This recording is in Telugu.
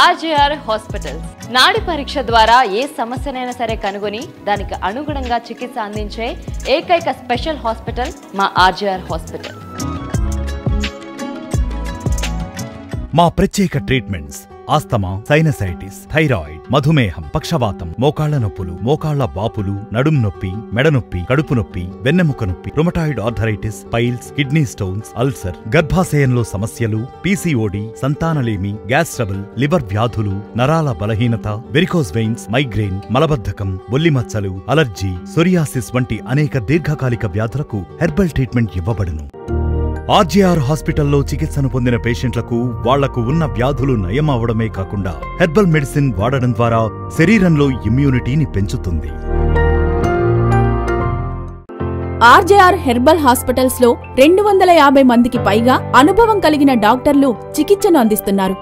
RJR హాస్పిటల్స్ నాడి పరీక్ష ద్వారా ఏ సమస్యనైనా సరే కనుగొని దానికి అనుగుణంగా చికిత్స అందించే ఏకైక స్పెషల్ హాస్పిటల్ మా RJR హాస్పిటల్. మా ప్రత్యేక ట్రీట్మెంట్స్ ఆస్తమా, సైనసైటిస్, థైరాయిడ్, మధుమేహం, పక్షవాతం, మోకాళ్ల నొప్పులు, మోకాళ్ల వాపులు, నడుం నొప్పి, మెడ నొప్పి, కడుపు నొప్పి, వెన్నెముక నొప్పి, rheumatoid arthritis, piles, kidney stones, ulcer, గర్భాశయంలో సమస్యలు, PCOD, సంతానలేమి, గ్యాస్ ట్రబుల్, లివర్ వ్యాధులు, నరాల బలహీనత, వెరికోస్ వెయిన్స్, మైగ్రేన్, మలబద్ధకం, బొల్లిమచ్చలు, అలర్జీ, సోరియాసిస్ వంటి అనేక దీర్ఘకాలిక వ్యాధులకు హెర్బల్ ట్రీట్మెంట్ ఇవ్వబడును. RJR హాస్పిటల్లో చికిత్సను పొందిన పేషెంట్లకు వాళ్లకు ఉన్న వ్యాధులు నయం అవడమే కాకుండా హెర్బల్ మెడిసిన్ వాడడం ద్వారా శరీరంలో ఇమ్యూనిటీని పెంచుతుంది. RJR హెర్బల్ హాస్పిటల్స్ లో 250 మందికి పైగా అనుభవం కలిగిన డాక్టర్లు చికిత్సను అందిస్తున్నారు.